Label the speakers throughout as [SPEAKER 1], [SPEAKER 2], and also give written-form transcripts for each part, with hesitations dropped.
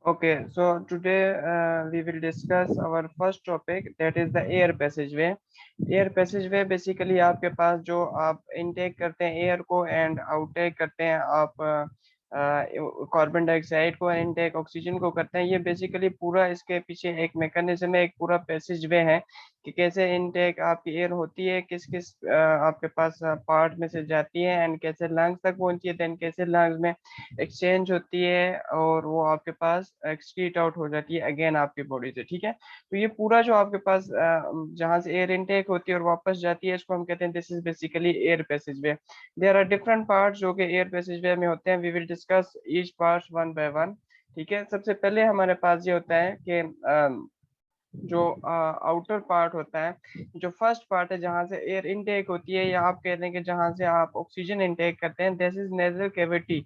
[SPEAKER 1] Okay, so today we will discuss our first topic, that is the air passageway. Air passageway basically आपके पास जो आप intake करते हैं air को and outtake करते हैं आप कार्बन डाइऑक्साइड को इनटेक ऑक्सीजन को करते हैं। ये बेसिकली पूरा इसके पीछे एक मैकेनिज्म है, एक पूरा पैसेजवे है कि कैसे इनटेक आपकी एयर होती है, किस किस आपके पास पार्ट में से जाती है एंड कैसे लंग्स तक पहुंचती है, देन कैसे लंग्स में एक्सचेंज होती है और वो आपके पास एक्सक्रीट आउट हो जाती है अगेन आपकी बॉडी से। ठीक है, तो ये पूरा जो आपके पास जहाँ से एयर इनटेक होती है और वापस जाती है, इसको हम कहते हैं this is basically air passageway. There are different parts जो कि एयर पैसेजवे में होते हैं। We will discuss each part one by one. ठीक है, सबसे पहले हमारे पास ये होता है कि जो आउटर पार्ट होता है, जो फर्स्ट पार्ट है जहां से एयर इनटेक होती है, या आप कहते हैं कि जहां से आप ऑक्सीजन इनटेक करते हैं, दिस इज नेजल कैविटी।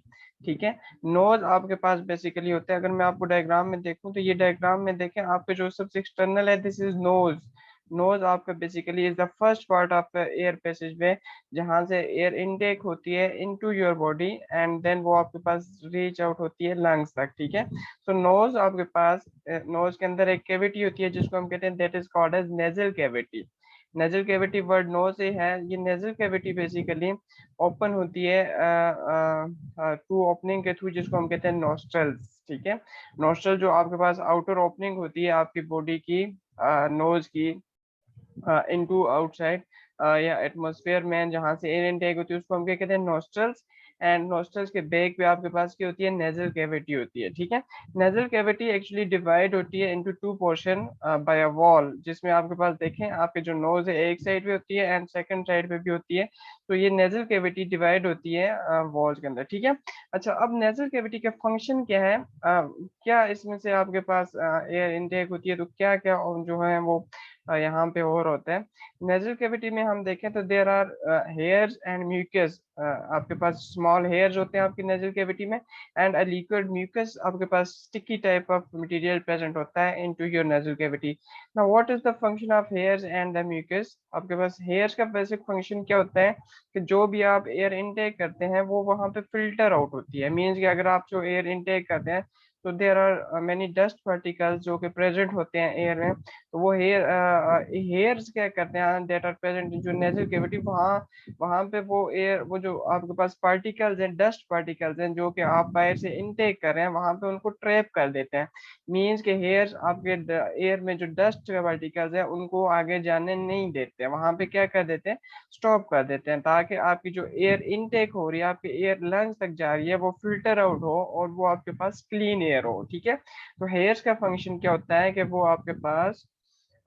[SPEAKER 1] ठीक है, नोज आपके पास बेसिकली होता है। अगर मैं आपको डायग्राम में देखूं तो ये डायग्राम में देखें, आपके जो सबसे एक्सटर्नल है दिस इज नोज। नोज आपका basically is the first part of air passage way, जहां से एयर इनटेक होती है into your body and then वो आपके पास रीच आउट होती है लंग्स तक। ठीक है, तो नोज आपके पास, नोज के अंदर एक कैविटी होती है जिसको हम कहते हैं that is called as nasal cavity. Nasal cavity word nose से है। ये नेजल कैविटी बेसिकली ओपन होती है टू ओपनिंग के थ्रू, जिसको हम कहते हैं नोस्ट्रल्स। ठीक है, नोस्ट्रल जो आपके पास आउटर ओपनिंग होती है आपकी बॉडी की, नोज की, इनटू आउटसाइड या एटमॉस्फेयर में जहां से एयर इनटेक होती है, उसको हम क्या कहते हैं नोस्ट्रल्स। एंड नोस्ट्रल्स के बैक पे आपके पास क्या होती है, नेजल कैविटी होती है। ठीक है, नेजल कैविटी एक्चुअली डिवाइड होती है into two portion by a wall, जिसमें आपके पास देखें आपके जो नोज है एक साइड पे होती है एंड सेकंड साइड पे भी होती है। तो ये नेजल कैविटी डिवाइड होती है वॉल्स के अंदर। ठीक है, अच्छा अब नेजल कैविटी का फंक्शन क्या है, क्या इसमें से आपके पास एयर इनटेक होती है, तो क्या क्या जो है वो यहाँ पे और होता है। नेजल कैविटी में हम देखें तो there are hairs and mucus. आपके पास स्मॉल हेयर्स होते हैं आपकी नेजल कैविटी में एंड अ लिक्विड म्यूकस, आपके पास sticky type of material present होता है into your nasal cavity. Now what is the function of hairs and the mucus. आपके पास हेयर्स का बेसिक फंक्शन क्या होता है कि जो भी आप एयर इनटेक करते हैं वो वहां पे फिल्टर आउट होती है। मीन्स कि अगर आप जो एयर इनटेक करते हैं तो there are many dust particles जो कि प्रेजेंट होते हैं एयर में, तो वो हेयर्स क्या करते हैं दैट आर प्रेजेंट इन जो नेजल कैविटी, वहाँ वहाँ पे वो एयर, वो जो आपके पास पार्टिकल्स हैं, डस्ट पार्टिकल्स हैं जो कि आप बाहर से इनटेक कर रहे हैं, वहाँ पे उनको ट्रैप कर देते हैं। मीन्स के हेयर्स आपके एयर में जो डस्ट पार्टिकल्स हैं उनको आगे जाने नहीं देते, वहाँ पे क्या कर देते हैं, स्टॉप कर देते हैं, ताकि आपकी जो एयर इनटेक हो रही है, आपके एयर लंग्स तक जा रही है, वो फिल्टर आउट हो और वो आपके पास क्लीन एयर हो। ठीक है, तो हेयर्स का फंक्शन क्या होता है कि वो आपके पास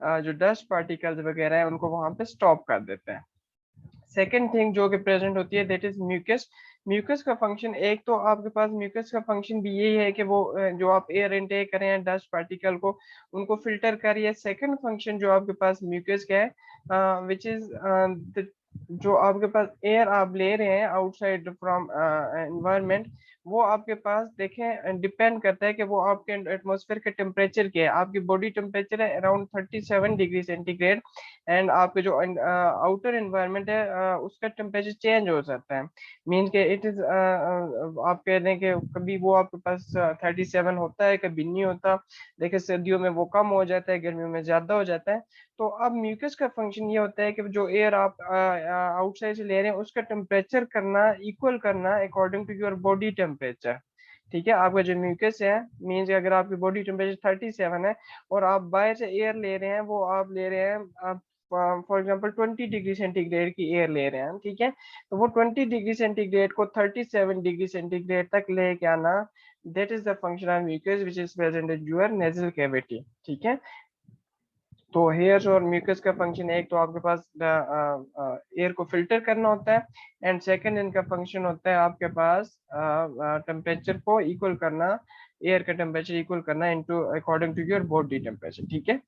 [SPEAKER 1] जो डस्ट पार्टिकल्स वगैरह है उनको वहां पे स्टॉप कर देते हैं। सेकेंड थिंग जो कि प्रेजेंट होती है दैट इज म्यूकस। म्यूकस का फंक्शन, एक तो आपके पास म्यूकस का फंक्शन भी यही है कि वो जो आप एयर इनटेक करें हैं डस्ट पार्टिकल को, उनको फिल्टर करिए। सेकंड फंक्शन जो आपके पास म्यूकस का है विच इज जो आपके पास एयर आप ले रहे हैं आउटसाइड फ्रॉम एनवायरनमेंट, वो आपके पास देखें डिपेंड करता है कि वो आपके एटमॉस्फेयर के टेम्परेचर के है। आपकी बॉडी टेम्परेचर है अराउंड 37 डिग्री सेंटीग्रेड एंड आपके जो आउटर एनवायरनमेंट है उसका टेम्परेचर चेंज हो सकता है। मीन्स के इट इज आप कह रहे हैं कि कभी वो आपके पास 37 होता है, कभी नहीं होता। देखिए सर्दियों में वो कम हो जाता है, गर्मियों में ज्यादा हो जाता है। तो अब म्यूकस का फंक्शन ये होता है कि जो एयर आप आउटसाइड से ले रहे हैं उसका टेम्परेचर करना, इक्वल करना according to your body temperature. ठीक है, आपका जो म्यूकस है, मीन्स अगर आपकी बॉडी टेम्परेचर 37 है और आप बाहर से एयर ले रहे हैं, वो आप ले रहे हैं आप फॉर एग्जाम्पल 20 डिग्री सेंटीग्रेड की एयर ले रहे हैं। ठीक है, तो वो 20 डिग्री सेंटीग्रेड को 37 डिग्री सेंटीग्रेड तक लेके आना, that is the function of mucus which is present in your nasal cavity. ठीक है, तो हेयर्स और म्यूकस का फंक्शन, एक तो आपके पास एयर को फिल्टर करना होता है एंड सेकंड इनका फंक्शन होता है आपके पास टेम्परेचर को इक्वल करना, एयर का टेम्परेचर इक्वल करना into according to your body temperature. ठीक है,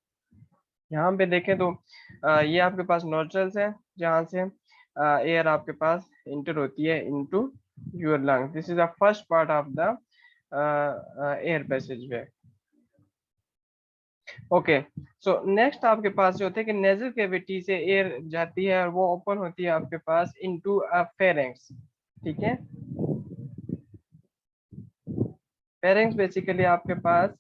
[SPEAKER 1] यहाँ पे देखें तो ये आपके पास नोस्ट्रल्स है जहाँ से एयर आपके पास इंटर होती है into your lung. This is the first part of the air passage way. Okay, so next आपके पास जो होते हैं कि नेजल कैविटी से एयर जाती है और वो ओपन होती है आपके पास इनटू अ फेरेंक्स। ठीक है, फेरिंग्स बेसिकली आपके पास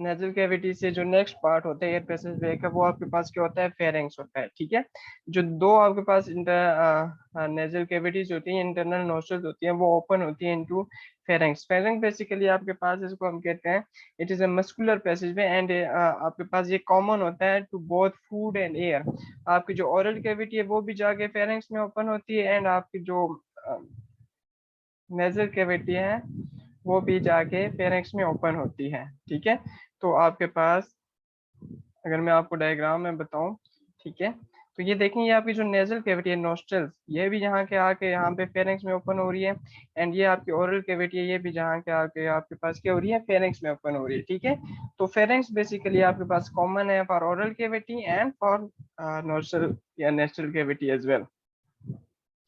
[SPEAKER 1] नेजल कैविटी से जो नेक्स्ट पार्ट होता है एयर पैसेज वे का, वो आपके पास क्या होता है, फेरिंग्स होता है। ठीक है, जो दो आपके पास इंटर नेजल कैविटीज होती हैं, इंटरनल नोस्ट्रल्स होती हैं, वो ओपन होती हैं इनटू फेरिंग्स। फेरिंग बेसिकली आपके पास, इसको हम कहते हैं, it is a muscular passage way, and आपके पास ये कॉमन होता है to both food and air. आपकी जो ओरल कैविटी है वो भी जाके फेरिंग्स में ओपन होती है, एंड आपकी जो नेजल कैविटी है वो भी जाके फेरिंग्स में ओपन होती है। ठीक है, तो आपके पास, अगर मैं आपको डायग्राम में बताऊं, ठीक है, तो ये देखें, ये आपकी जो नेजल कैविटी है, नोस्ट्रल्स, ये भी यहाँ के आके यहाँ पे फेरिंग्स में ओपन हो रही है, एंड ये आपकी ओरल कैविटी है, ये भी जहाँ के आके आपके पास क्या हो रही है, फेरिंग्स में ओपन हो रही है। ठीक है, तो फेरिंग्स बेसिकली आपके पास कॉमन है for oral cavity and for nostril या नेस्टल कैविटी एज वेल।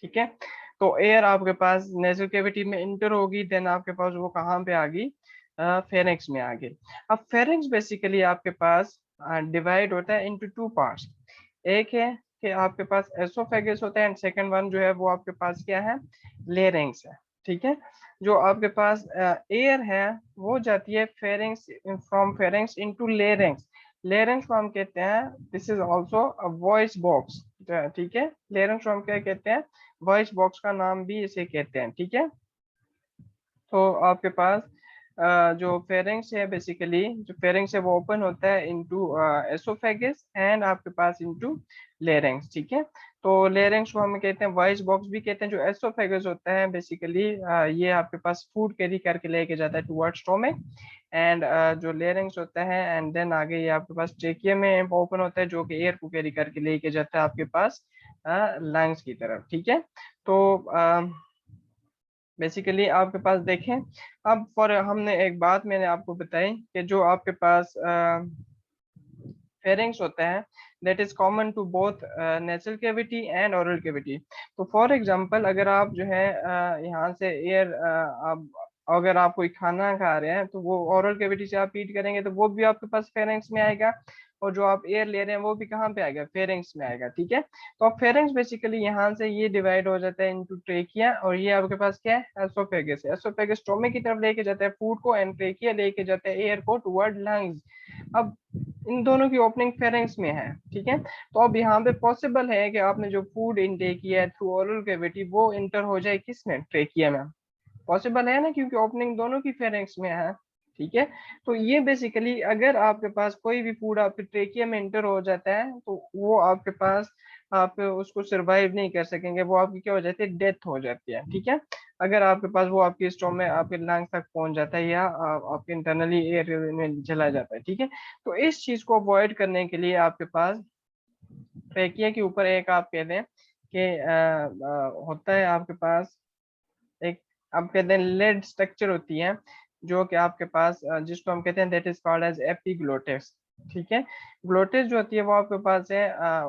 [SPEAKER 1] ठीक है, तो एयर आपके पास नेजल कैविटी में इंटर होगी, देन आपके पास वो कहाँ पे आ गई, फेरिंग्स में आ गई। अब फेरिंग्स बेसिकली आपके पास डिवाइड होता है इनटू टू पार्ट्स। एक है कि आपके पास एसोफेगस होता है, एंड सेकंड वन जो है वो आपके पास क्या है, लेरिंग्स है। ठीक है, जो आपके पास एयर है वो जाती है pharynx, from pharynx into larynx. Larynx को हम कहते हैं, this is also a voice box. ठीक है, लेरिंग्स को हम क्या कहते हैं, वॉइस बॉक्स का नाम भी इसे कहते हैं। ठीक है, तो आपके पास जो फेरिंग्स है बेसिकली, जो फेरिंग्स है वो ओपन होता है इनटू एसोफेगस एंड आपके पास इनटू लेरिंग्स। ठीक है, तो लेरिंग्स को हम कहते हैं वॉइस बॉक्स भी कहते हैं। जो एसोफेगस होता है बेसिकली ये आपके पास फूड कैरी करके लेके जाता है टुवर्ड्स स्टोमक, एंड जो लेरिंग्स होता है, एंड देन आगे ये आपके पास ट्रेकिया में ओपन होता है, जो कि एयर को कैरी करके लेके जाता है आपके पास लंग्स की तरफ। ठीक है, तो बेसिकली आपके पास देखें, अब फॉर हमने एक बात मैंने आपको बताई कि जो आपके पास फेरिंग्स होता है, that is common to both nasal cavity and oral cavity. तो फॉर एग्जांपल, अगर आप जो है यहाँ से एयर आप, अगर आप कोई खाना खा रहे हैं तो वो ओरल कैविटी से आप ईट करेंगे तो वो भी आपके पास फेरिंग्स में आएगा, और जो आप एयर ले रहे हैं वो भी कहाँ पे आएगा, फेरिंग्स में आएगा। ठीक है, तो अब फेरिंग्स बेसिकली यहाँ से ये डिवाइड हो जाता है इनटू ट्रेकिया, और ये आपके पास क्या है, एसोफेगस है। एसोफेगस स्टोमक की तरफ लेके जाता है फूड को, एंड ट्रेकिया लेके जाता है एयर को टुवर्ड लंग्स। अब इन दोनों की ओपनिंग फेरिंग्स में है। ठीक है, तो अब यहाँ पे पॉसिबल है कि आपने जो फूड इनटेक किया है थ्रू ओरल कैविटी, वो इंटर हो जाए किसमें, ट्रेकिया में। पॉसिबल है ना, क्योंकि ओपनिंग दोनों की फेरिंग्स में है। ठीक है, तो ये बेसिकली अगर आपके पास कोई भी फूड आपके ट्रेकिया में इंटर हो जाता है तो वो आपके पास, आप उसको सरवाइव नहीं कर सकेंगे, वो आपकी क्या हो जाती है, डेथ हो जाती है। ठीक है, अगर आपके पास वो आपकी स्टोमक आपके लंग्स तक पहुंच जाता है, या आपके इंटरनली एयर में चला जाता है। ठीक है, तो इस चीज को अवॉइड करने के लिए आपके पास ट्रेकिया के ऊपर एक, आप कहते हैं कि होता है आपके पास एक, आप कहते हैं लेड स्ट्रक्चर होती है, जो कि आपके पास जिसको हम कहते हैं that is called as epiglottis. ठीक है, ग्लोटिस जो होती है वो आपके पास है,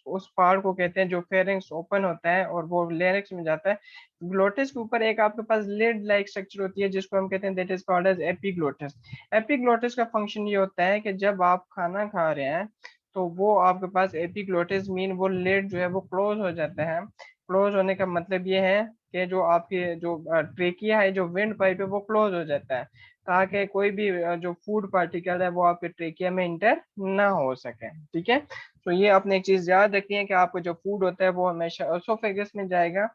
[SPEAKER 1] उस पार्ट को कहते हैं जो फेरिंग्स ओपन होता है और वो लेरिक्स में जाता है। ग्लोटिस के ऊपर एक आपके पास लेड लाइक स्ट्रक्चर होती है जिसको हम कहते हैं that is called as epiglottis. Epiglottis का फंक्शन ये होता है कि जब आप खाना खा रहे हैं तो वो आपके पास एपिग्लोटिस मीन वो लेड जो है वो क्लोज हो जाता है। क्लोज होने का मतलब ये है कि जो आपकी जो ट्रेकिया है, जो विंड पाइप है, वो क्लोज हो जाता है, ताकि कोई भी जो फूड पार्टिकल है वो आपके ट्रेकिया में इंटर ना हो सके। ठीक है, तो ये आपने एक चीज याद रखनी है कि आपको जो फूड होता है वो हमेशा एसोफेगस में जाएगा,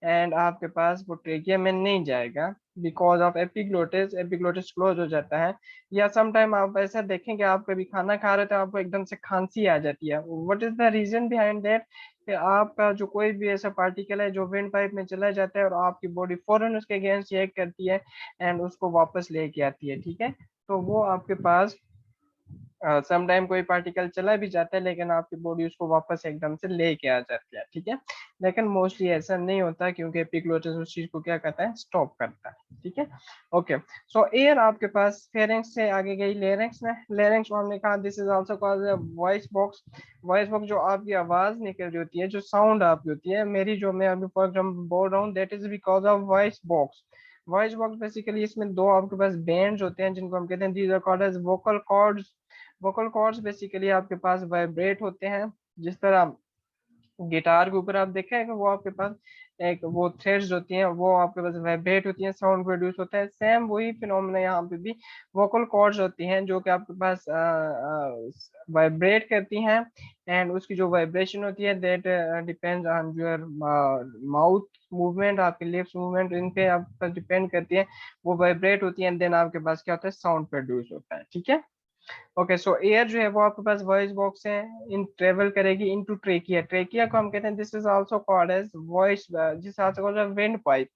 [SPEAKER 1] एंड आपके पास वो ट्रेकिया में नहीं जाएगा, because of epiglottis. Epiglottis close हो जाता है। या समटाइम आप ऐसा देखेंगे, आप कभी खाना खा रहे हो तो आपको एकदम से खांसी आ जाती है, what is the reason behind that, कि आपका जो कोई भी ऐसा पार्टिकल है जो विंड पाइप में चला जाता है और आपकी बॉडी फौरन उसके अगेंस्ट चेक करती है एंड उसको वापस लेके आती है। ठीक है, तो वो आपके पास समटाइम कोई पार्टिकल चला भी जाता है लेकिन आपकी बॉडी उसको वापस एकदम से लेके आ जाती है। ठीक है, लेकिन मोस्टली ऐसा नहीं होता क्योंकि एपिग्लोटिस उस चीज को क्या करता है, स्टॉप करता है। ठीक है, ओके, सो एयर आपके पास फेरिंग्स से आगे गई लेरिंग्स में। लेरिंग्स को हमने कहा this is also called voice box. Voice box, जो आपकी आवाज निकल रही होती है, जो साउंड आपकी होती है, मेरी जो मैं अभी फॉर एग्जाम्पल बोल रहा हूँ, that is because of voice box. Voice box basically इसमें दो आपके पास बैंड्स होते हैं जिनको हम कहते हैं, these are called as vocal cords. Vocal cords basically आपके पास वाइब्रेट होते हैं, जिस तरह गिटार के ऊपर आप देखें कि वो आपके पास एक वो थ्रेड्स होती हैं वो आपके पास वाइब्रेट होती हैं, साउंड प्रोड्यूस होता है। सेम वही फिनोमेना यहाँ पे भी वोकल कॉर्ड्स होती हैं जो कि आपके पास वाइब्रेट करती हैं, एंड उसकी जो वाइब्रेशन होती है that depends on your mouth movement, आपके लिप्स मूवमेंट, इन पे आप पर डिपेंड करती है, वो वाइब्रेट होती है, देन आपके पास क्या होता है, साउंड प्रोड्यूस होता है। ठीक है, ओके। सो एयर जो है वो आपके पास वॉइस बॉक्स है, इन ट्रेवल करेगी इनटू ट्रेकिया। ट्रेकिया को हम कहते हैं, this is also called as voice, जिस विंड पाइप,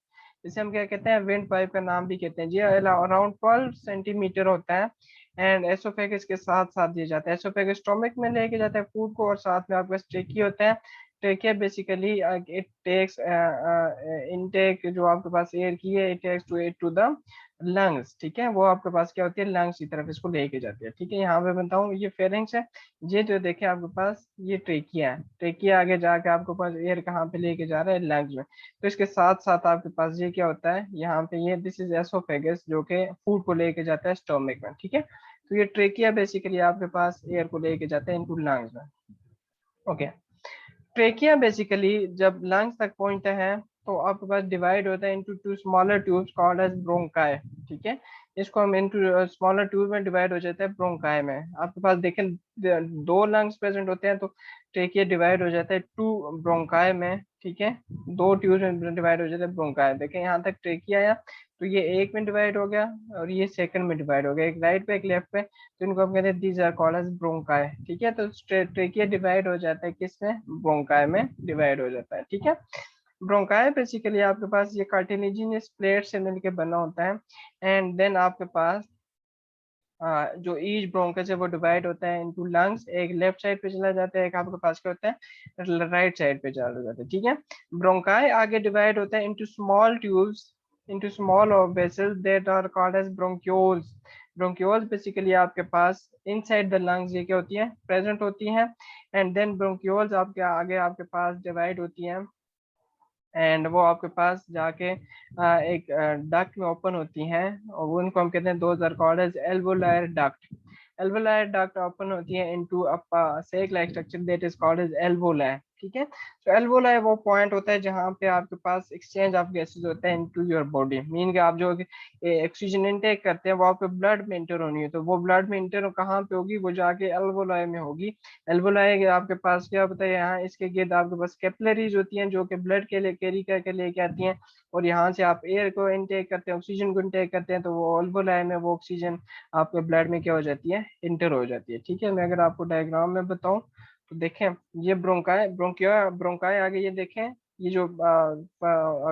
[SPEAKER 1] इसे हम क्या कहते हैं, विंड पाइप का नाम भी कहते हैं जी। अराउंड 12 सेंटीमीटर होता है, एंड एसोफेगस के साथ साथ दिया जाता है। एसोफेगस स्टोमक में लेके जाता है फूड को, और साथ में आपके पास ट्रेकिया होता है। Trachea basically it takes intake जो आपके पास एयर की है, it takes to the lungs. ठीक है, वो आपके पास क्या होती है, लंग्स की तरफ इसको लेके जाती है। ठीक है, यहाँ पे बताऊँ ये फेरिंग्स है, ये जो देखे आपके पास ये ट्रेकिया है। ट्रेकिया आगे जाके आपके पास एयर कहाँ पे लेके जा रहा है, लंग्स में। तो इसके साथ साथ आपके पास ये क्या होता है यहाँ पे, ये दिस इज एसोफेगस जो कि फूड को लेके जाता है स्टोमक में। ठीक है, तो ये ट्रेकिया बेसिकली आपके पास एयर को लेके जाता है इनटू लंग्स में। ओके, ट्रेकिया बेसिकली जब लंग्स तक पहुंचता है तो आपके पास डिवाइड होता है into two smaller tubes called as bronchi. ठीक है, इसको हम इनटू स्मॉलर ट्यूब में डिवाइड हो जाता है ब्रोंकाई में। आपके पास देखें दो लंग्स प्रेजेंट होते हैं, तो ट्रेकिया डिवाइड हो जाता है टू ब्रोंकाई में। ठीक है, दो ट्यूब में डिवाइड हो जाता है ब्रोंकाई। देखें यहाँ तक ट्रेकिया आया, तो ये एक में डिवाइड हो गया और ये सेकंड में डिवाइड हो गया, एक राइट पे एक लेफ्ट पे, तो इनको हम कहते हैं these are called as bronchi. ठीक है, तो ट्रेकिया डिवाइड हो जाता है किसमें, ब्रोंकाई में डिवाइड हो जाता है। ठीक है, ब्रोंकाई बेसिकली आपके पास ये कार्टिलेजिनस प्लेट से मिलकर बना होता है, एंड देन आपके पास जो ईच ब्रोंकस है वो डिवाइड होता है इनटू लंग्स। एक लेफ्ट साइड पे चला जाता है, एक आपके पास क्या होता है, राइट साइड पे चला जाता है। ठीक है, ब्रोंकाई आगे डिवाइड होता है into small tubes, into small vessels that are called as bronchioles. Bronchioles basically आपके पास इनसाइड द लंग्स ये क्या होती है, प्रेजेंट होती हैं, एंड देन ब्रोंक्यूल्स आपके आगे आपके पास डिवाइड होती हैं, एंड वो आपके पास जाके एक डक्ट में ओपन होती हैं, और वो उनको हम कहते हैं those are called as alveolar duct. Alveolar duct open होती है into a sac like structure that is called as alveoli. ठीक है, तो एल्वोलाई वो पॉइंट होता है जहाँ पे आपके पास एक्सचेंज ऑफ गैसेस होता है इनटू योर बॉडी। मीन कि आप जो ऑक्सीजन इनटेक करते हैं वो आपके ब्लड में इंटर होनी है, तो वो ब्लड में इंटर कहाँ पे होगी, वो जाके एल्वोलाई में होगी। एल्वोलाई आपके पास क्या होता है, यहाँ इसके गिर्द आपके पास कैपिलरीज होती हैं जो कि ब्लड के लिए कैरी करके लेके आती हैं, और यहाँ से आप एयर को इनटेक करते हैं, ऑक्सीजन को इनटेक करते हैं, तो वो एल्वोलाई में वो ऑक्सीजन आपके ब्लड में क्या हो जाती है, इंटर हो जाती है। ठीक है, मैं अगर आपको डायग्राम में बताऊं तो देखें, ये ब्रोंकाई ब्रोंकिया ब्रोंकाई आगे ये देखें, ये जो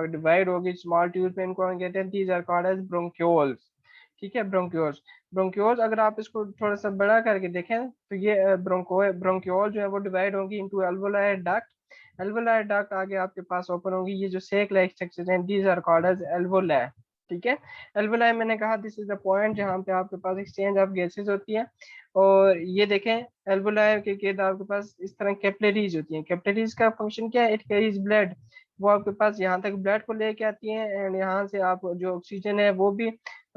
[SPEAKER 1] डिवाइड होगी स्मॉल ट्यूब में, इनको हम कहते हैं these are called as bronchioles. ठीक है, ब्रोंक्यूल्स। ब्रोंक्यूल्स अगर आप इसको थोड़ा सा बड़ा करके देखें तो ये ब्रोंक्यूल जो है वो डिवाइड होगी into alveolar duct. Alveolar duct आगे आपके पास ओपन होगी, ये जो सेक लाइक स्ट्रक्चर हैं these are called as alveoli. ठीक है, एल्वोलाई मैंने कहा दिस इज द पॉइंट जहाँ पे आपके पास एक्सचेंज ऑफ गैसेस होती है, और ये देखें एल्वोलाई के गिर्द आपके पास इस तरह कैपिलरीज होती हैं। कैपिलरीज का फंक्शन क्या है, इट कैरीज ब्लड, वो आपके पास यहाँ तक ब्लड को लेके आती हैं, एंड यहाँ से आप जो ऑक्सीजन है वो भी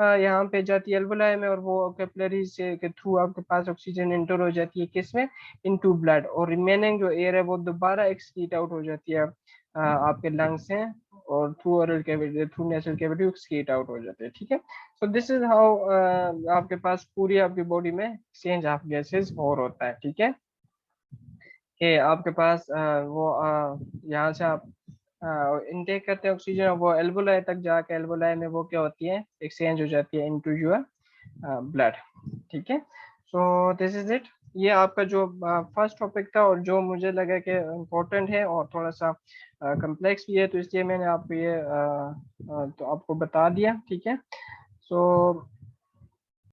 [SPEAKER 1] यहाँ पे जाती है एल्वोलाई में, और वो कैपिलरीज से के थ्रू आपके पास ऑक्सीजन इंटर हो जाती है किसमें, इनटू ब्लड, और रिमेनिंग जो एयर है वो दोबारा एक्सक्रीट आउट हो जाती है आपके लंग्स से, और through oral cavity through nasal cavity excrete out हो जाते हैं। ठीक है, सो दिस इज हाउ आपके पास पूरी आपकी बॉडी में एक्सचेंज ऑफ गैसेस और होता है। ठीक है, कि आपके पास यहाँ से आप इनटेक करते हैं ऑक्सीजन, और वो एल्वोलाई तक जाके एल्वोलाई में वो क्या होती है, एक्सचेंज हो जाती है इनटू योर ब्लड। ठीक है, सो दिस इज इट। ये आपका जो फर्स्ट टॉपिक था, और जो मुझे लगा कि इम्पोर्टेंट है और थोड़ा सा कम्प्लेक्स भी है, तो इसलिए मैंने आपको ये तो आपको बता दिया। ठीक है, सो